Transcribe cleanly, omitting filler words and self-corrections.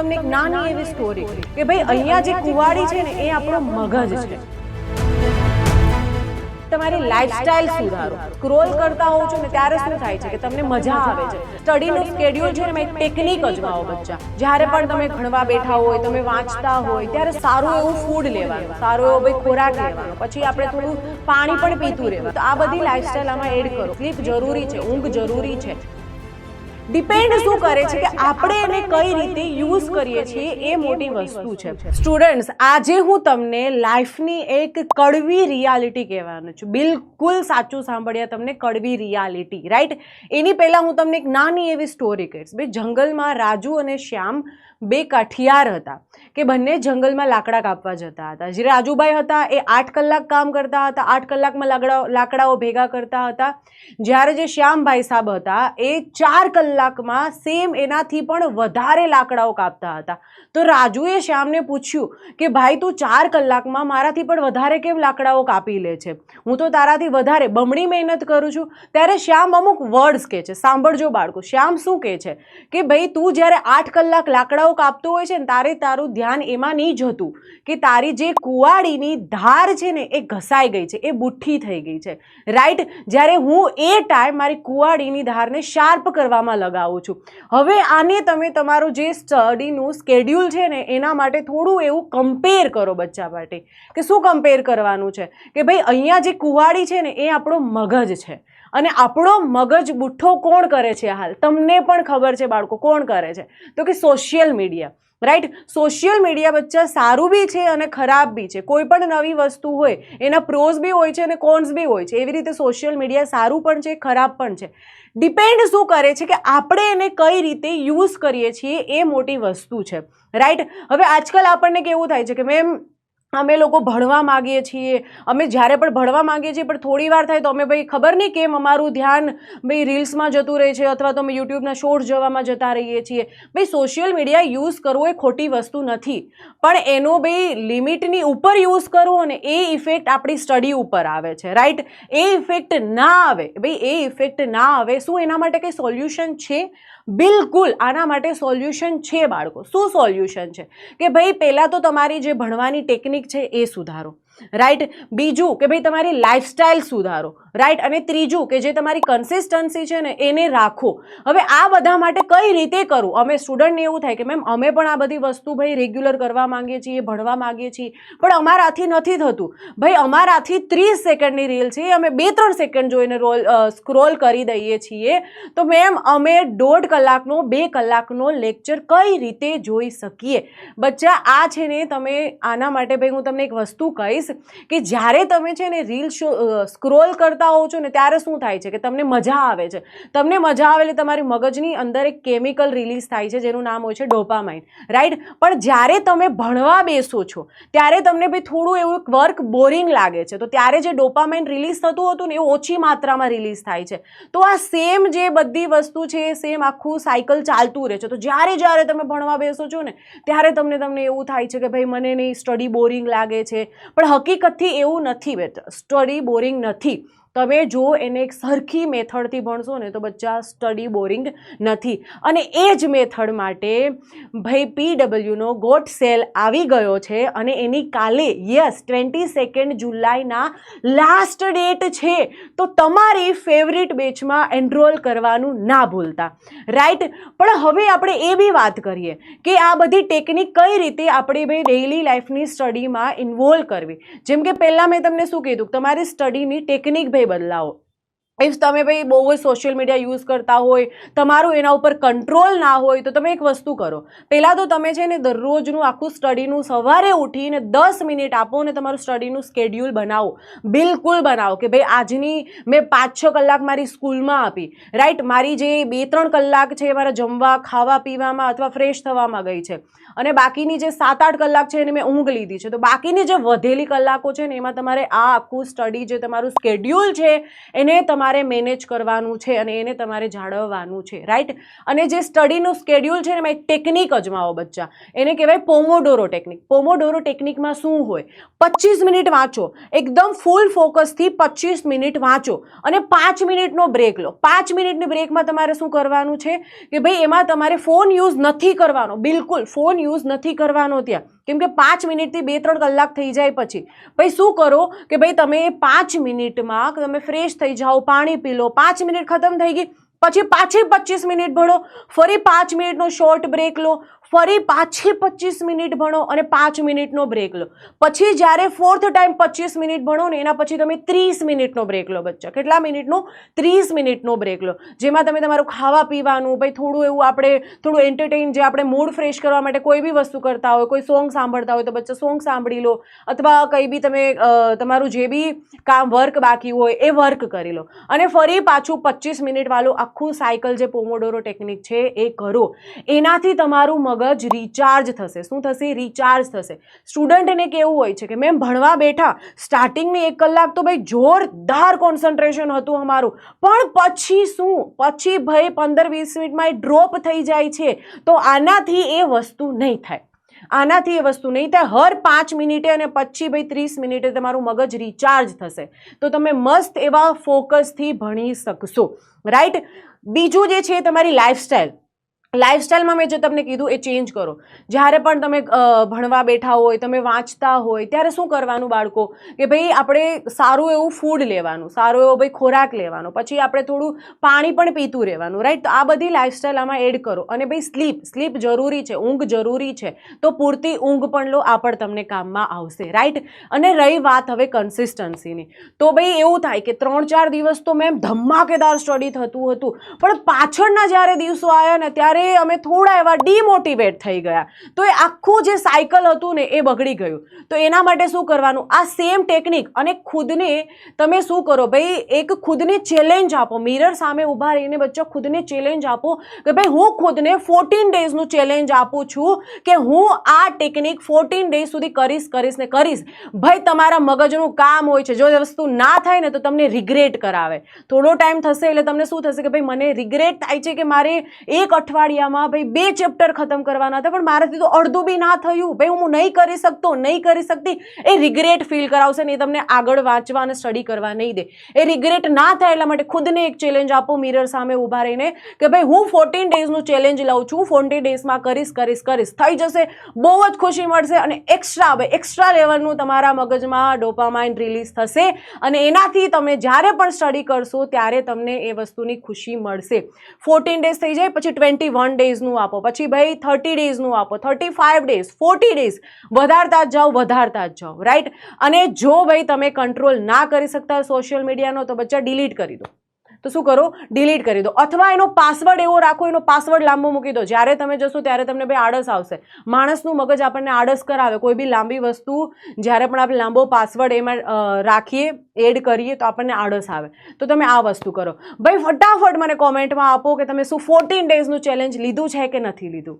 તમને એક નાની એવી સ્ટોરી કે ભાઈ અહીંયા જે કુવાડી છે ને એ આપણો મગજ છે. તમારી લાઈફસ્ટાઈલ સુધારો. સ્ક્રોલ કરતા હોવ છો ને ત્યારે શું થાય છે કે તમને મજા આવે છે. સ્ટડીનું સ્કેડ્યુલ છે ને એમાં એક ટેકનિક અજમાવો બચ્ચા. જ્યારે પણ તમે ભણવા બેઠા હોય, તમે વાંચતા હોય ત્યારે સારું એવું ફૂડ લેવાનું, સારો એવો ભાઈ ખોરાક લેવાનો, પછી આપણે થોડું પાણી પણ પીતું રહેવાનું. તો આ બધી લાઈફસ્ટાઈલ આમાં એડ કરો. સ્લીપ જરૂરી છે, ઊંઘ જરૂરી છે. ડિપેન્ડ શું કરે છે કે આપણે એને કઈ રીતે યુઝ કરીએ છીએ એ મોટી વસ્તુ છે. સ્ટુડન્ટ્સ, આજે હું તમને લાઈફની એક કડવી રિયાલિટી કહેવાનું છું. બિલકુલ સાચું સાંભળ્યા તમને, કડવી રિયાલિટી, રાઈટ. એની પહેલા હું તમને એક નાની એવી સ્ટોરી કહીશ. ભાઈ, જંગલમાં રાજુ અને શ્યામ બે કાઠિયાર હતા કે બંને જંગલમાં લાકડા કાપવા જતા હતા. જે રાજુભાઈ હતા એ 8 કલાક કામ કરતા હતા, 8 કલાકમાં લાકડાઓ ભેગા કરતા હતા. જ્યારે જે શ્યામભાઈ સાહેબ હતા એ 4 કલાકમાં સેમ એનાથી પણ વધારે લાકડાઓ કાપતા હતા. તો રાજુએ શ્યામને પૂછ્યું કે ભાઈ, તું 4 કલાકમાં મારાથી પણ વધારે કેમ લાકડાઓ કાપી લે છે? હું તો તારાથી વધારે બમણી મહેનત કરું છું. ત્યારે શ્યામ અમુક વર્ડ્સ કહે છે. સાંભળજો બાળકો, શ્યામ શું કહે છે કે ભાઈ, તું જ્યારે 8 કલાક લાકડાઓ કાપતો હોય છે ને તારે તારું ધ્યાન એમાં નહીં જતું કે તારી જે કુવાડીની ધાર છે ને એ ઘસાઈ ગઈ છે, એ બુઠ્ઠી થઈ ગઈ છે, રાઈટ. જ્યારે હું એ ટાઈમ મારી કુવાડીની ધારને શાર્પ કરવામાં લગાવું છું. હવે આને તમે તમારું જે સ્ટડીનું સ્કેડ્યુલ છે ને એના માટે થોડું એવું કમ્પેર કરો બચ્ચા માટે. કે શું કમ્પેર કરવાનું છે કે ભાઈ, અહીંયા જે કુવાડી છે ને એ આપણો મગજ છે અને આપણો મગજ બુઠ્ઠો કોણ કરે છે? હાલ તમને પણ ખબર છે બાળકો, કોણ કરે છે? તો કે social media, right. Social media બચ્ચા સારું બી છે અને ખરાબ બી છે. કોઈ પણ નવી વસ્તુ હોય એના પ્રોઝ બી હોય છે અને કોન્સ બી હોય છે. એવી રીતે સોશિયલ મીડિયા સારું પણ છે, ખરાબ પણ છે. ડિપેન્ડ શું કરે છે કે આપણે એને કઈ રીતે યુઝ કરીએ છીએ એ મોટી વસ્તુ છે, રાઈટ. હવે આજકાલ આપણને કેવું થાય છે કે મેમ, અમે લોકો ભણવા માગીએ છીએ, અમે જ્યારે પણ ભણવા માગીએ છીએ પણ થોડી વાર થાય તો અમે ભાઈ ખબર નહીં કેમ અમારું ધ્યાન ભાઈ રીલ્સમાં જતું રહે છે અથવા તો અમે યુટ્યુબના શોર્ટ્સ જોવામાં જતા રહીએ છીએ. ભાઈ, સોશિયલ મીડિયા યુઝ કરવો એ ખોટી વસ્તુ નથી, પણ એનો ભાઈ લિમિટની ઉપર યુઝ કરવો ને એ ઇફેક્ટ આપણી સ્ટડી ઉપર આવે છે, રાઈટ. એ ઇફેક્ટ ના આવે ભાઈ, એ ઇફેક્ટ ના આવે. શું એના માટે કંઈ સોલ્યુશન છે? બિલકુલ આના માટે સોલ્યુશન છે બાળકો. શું સોલ્યુશન છે કે ભાઈ, પહેલાં તો તમારી જે ભણવાની ટેકનિક છે એ સુધારો, રાઈટ. બીજું કે ભાઈ તમારી લાઈફસ્ટાઈલ સુધારો, રાઈટ. અને ત્રીજું કે જે તમારી કન્સિસ્ટન્સી છે ને એને રાખો. હવે આ બધા માટે કઈ રીતે કરવું? અમે સ્ટુડન્ટને એવું થાય કે મેમ અમે પણ આ બધી વસ્તુ ભાઈ રેગ્યુલર કરવા માંગીએ છીએ, ભણવા માંગીએ છીએ, પણ અમારાથી નથી થતું. ભાઈ, અમારાથી 30 સેકન્ડની રીલ છે, અમે 2-3 સેકન્ડ જોઈને સ્ક્રોલ કરી દઈએ છીએ. તો મેમ અમે 1.5 કલાકનો 2 કલાકનો લેક્ચર કઈ રીતે જોઈ શકીએ? બચ્ચા, આ છે ને તમે આના માટે ભાઈ હું તમને એક વસ્તુ કહીશ કે જ્યારે તમે છે ને રીલ સ્ક્રોલ કરતા હોવ છો ને ત્યારે શું થાય છે કે તમને મજા આવે છે. તમને મજા આવે એટલે તમારી મગજની અંદર એક કેમિકલ રિલીઝ થાય છે જેનું નામ હોય છે ડોપામાઇન, રાઈટ. પણ જ્યારે તમે ભણવા બેસો છો ત્યારે તમને ભાઈ થોડું એવું વર્ક બોરિંગ લાગે છે, તો ત્યારે જે ડોપામાઇન રિલીઝ થતું હતું ને એ ઓછી માત્રામાં રિલીઝ થાય છે. તો આ સેમ જે બધી વસ્તુ છે એ સેમ આખું સાયકલ ચાલતું રહે છે. તો જ્યારે તમે ભણવા બેસો છો ને ત્યારે તમને એવું થાય છે કે ભાઈ મને નહીં, સ્ટડી બોરિંગ લાગે છે. પણ હકીકતથી એવું નથી બેટા, સ્ટડી બોરિંગ નથી. તમે જો એને એક સરખી મેથડથી ભણશો ને તો બચ્ચા સ્ટડી બોરિંગ નથી. અને એ જ મેથડ માટે ભાઈ PWનો ગોટ સેલ આવી ગયો છે અને એની કાલે યસ 22 જુલાઈના લાસ્ટ ડેટ છે. તો તમારી ફેવરિટ બેચમાં એનરોલ કરવાનું ના ભૂલતા, રાઈટ. પણ હવે આપણે એ બી વાત કરીએ કે આ બધી ટેકનિક કઈ રીતે આપણે ભાઈ ડેઇલી લાઈફની સ્ટડીમાં ઇન્વોલ્વ કરવી. જેમ કે પહેલાં મેં તમને શું કીધું, તમારી સ્ટડીની ટેકનિક બદલાવો. ઇફ તમે ભાઈ બહુ જ સોશિયલ મીડિયા યુઝ કરતા હોય, તમારું એના ઉપર કંટ્રોલ ના હોય, તો તમે એક વસ્તુ કરો. પહેલાં તો તમે છે ને દરરોજનું આખું સ્ટડીનું સવારે ઉઠીને 10 મિનિટ આપો અને તમારું સ્ટડીનું સ્કેડ્યુલ બનાવો. બિલકુલ બનાવો કે ભાઈ આજની મેં 5-6 કલાક મારી સ્કૂલમાં આપી, રાઈટ. મારી જે 2-3 કલાક છે મારા જમવા, ખાવા પીવામાં અથવા ફ્રેશ થવામાં ગઈ છે અને બાકીની જે 7-8 કલાક છે એને મેં ઊંઘ લીધી છે. તો બાકીની જે વધેલી કલાકો છે ને એમાં તમારે આ આખું સ્ટડી જે તમારું સ્કેડ્યુલ છે એને તમારે તમારે મેનેજ કરવાનું છે અને એને તમારે જાળવવાનું છે, રાઈટ. અને જે સ્ટડીનું સ્કેડ્યુલ છે ને એમાં એક ટેકનિક અજમાવો બચ્ચા, એને કહેવાય પોમોડોરો ટેકનિક. પોમોડોરો ટેકનિકમાં શું હોય? 25 મિનિટ વાંચો, એકદમ ફૂલ ફોકસથી 25 મિનિટ વાંચો અને 5 મિનિટનો બ્રેક લો. 5 મિનિટની બ્રેકમાં તમારે શું કરવાનું છે કે ભાઈ એમાં તમારે ફોન યુઝ નથી કરવાનો, બિલકુલ ફોન યુઝ નથી કરવાનો ત્યાં, કેમ કે 5 મિનિટથી 2-3 કલાક થઈ જાય પછી ભાઈ શું કરો કે ભાઈ તમે 5 મિનિટમાં તમે ફ્રેશ થઈ જાઓ, પાણી પી લો, 5 મિનિટ ખતમ થઈ ગઈ પછી પાછી 25 મિનિટ ભણો, ફરી 5 મિનિટનો શોર્ટ બ્રેક લો, ફરી પાછી 25 મિનિટ ભણો અને 5 મિનિટનો બ્રેક લો. પછી જ્યારે ફોર્થ ટાઈમ 25 મિનિટ ભણો ને એના પછી તમે 30 મિનિટનો બ્રેક લો બચ્ચા. કેટલા મિનિટનો? 30 મિનિટનો બ્રેક લો, જેમાં તમે તમારું ખાવા પીવાનું ભાઈ થોડું એવું આપણે થોડું એન્ટરટેઇન, જે આપણે મૂડ ફ્રેશ કરવા માટે કોઈ બી વસ્તુ કરતા હોય, કોઈ સોંગ સાંભળતા હોય તો બચ્ચા સોંગ સાંભળી લો, અથવા કંઈ બી તમે તમારું જે બી કામ વર્ક બાકી હોય એ વર્ક કરી લો અને ફરી પાછું 25 મિનિટ વાળું આખું સાયકલ જે પોમોડોરો ટેકનિક છે એ કરો. એનાથી તમારું મગજ રિચાર્જ થશે. શું થશે? રિચાર્જ થશે. સ્ટુડન્ટને કેવું હોય છે કે મેમ ભણવા બેઠા, સ્ટાર્ટિંગની 1 કલાક તો ભાઈ જોરદાર કોન્સન્ટ્રેશન હતું અમારું, પણ પછી શું? પછી ભાઈ 15-20 મિનિટમાં એ ડ્રોપ થઈ જાય છે. તો આનાથી એ વસ્તુ નહીં થાય, આનાથી એ વસ્તુ નહીં થાય. હર 5 મિનિટે અને પછી ભાઈ 30 મિનિટે તમારું મગજ રિચાર્જ થશે, તો તમે મસ્ત એવા ફોકસથી ભણી શકશો, રાઈટ. બીજું જે છે તમારી લાઈફસ્ટાઈલ. લાઈફસ્ટાઈલમાં મેં જે તમને કીધું એ ચેન્જ કરો. જ્યારે પણ તમે ભણવા બેઠા હોય, તમે વાંચતા હોય ત્યારે શું કરવાનું બાળકો કે ભાઈ આપણે સારું એવું ફૂડ લેવાનું, સારો એવો ભાઈ ખોરાક લેવાનો, પછી આપણે થોડું પાણી પણ પીતું રહેવાનું, રાઈટ. તો આ બધી લાઈફસ્ટાઈલ આમાં એડ કરો. અને ભાઈ સ્લીપ જરૂરી છે, ઊંઘ જરૂરી છે, તો પૂરતી ઊંઘ પણ લો, આ પણ તમને કામમાં આવશે, રાઈટ. અને રહી વાત હવે કન્સિસ્ટન્સીની, તો ભાઈ એવું થાય કે 3-4 દિવસ તો મેમ ધમાકેદાર સ્ટડી થતું હતું, પણ પાછળના જ્યારે દિવસો આવ્યા ને ત્યારે અમે થોડા એવા ડિમોટિવેટ થઈ ગયા, તો એ આખું જે સાયકલ હતું ને એ બગડી ગયું. તો એના માટે શું કરવાનું? આ સેમ ટેકનિક. અને ખુદને તમે શું કરો ભાઈ, એક ખુદને ચેલેન્જ આપો, મિરર સામે ઊભા રહીને બચ્ચા ખુદને ચેલેન્જ આપો કે ભાઈ હું ખુદને 14 ડેઝનું ચેલેન્જ આપું છું કે હું આ ટેકનિક 14 ડેઝ સુધી કરીશ ને કરીશ. ભાઈ તમારા મગજનું કામ હોય છે, જો એ વસ્તુ ના થાય ને તો તમને રિગ્રેટ કરાવે. થોડો ટાઈમ થશે એટલે તમને શું થશે કે ભાઈ મને રિગ્રેટ થાય છે કે મારે એક અઠવાડિયામાં ભાઈ 2 ચેપ્ટર ખતમ કરવાના હતા, પણ મારાથી તો અડધું બી ના થયું, ભાઈ હું નહીં કરી શકતો, નહીં કરી શકતી. એ રિગ્રેટ ફીલ કરાવશે ને એ તમને આગળ વાંચવા અને સ્ટડી કરવા નહીં દે. એ રિગ્રેટ ના થાય એટલા માટે ખુદને એક ચેલેન્જ આપો મિરર સામે ઊભા રહીને કે ભાઈ હું 14 ડેઝનું ચેલેન્જ લઉં છું, 14 ડેઝમાં કરીશ. થઈ જશે, બહુ જ ખુશી મળશે અને એક્સ્ટ્રા લેવલનું તમારા મગજમાં ડોપામાઇન રિલીઝ થશે અને એનાથી તમે જ્યારે પણ સ્ટડી કરશો ત્યારે તમને એ વસ્તુની ખુશી મળશે. 14 ડેઝ થઈ જાય પછી 21 ડેઝનું આપો, પછી ભાઈ 30 ડેઝનું આપો, 35 ડેઝ, 40 ડેઝ, વધારતા જ જાઓ, રાઈટ. અને જો ભાઈ તમે કંટ્રોલ ના કરી શકતા સોશિયલ મીડિયાનો તો બચ્ચા ડિલીટ કરી દો. તો શું કરો? ડિલીટ કરી દો, અથવા એનો પાસવર્ડ એવો રાખો, એનો પાસવર્ડ લાંબો મૂકી દો. જ્યારે તમે જશો ત્યારે તમને ભાઈ આળસ આવશે. માણસનું મગજ આપણને આળસ કરાવે. કોઈ બી લાંબી વસ્તુ જ્યારે પણ આપણે લાંબો પાસવર્ડ એમાં રાખીએ, એડ કરીએ તો આપણને આળસ આવે. તો તમે આ વસ્તુ કરો. ભાઈ ફટાફટ મને કોમેન્ટમાં આપો કે તમે શું 14 ડેઝનું ચેલેન્જ લીધું છે કે નથી લીધું.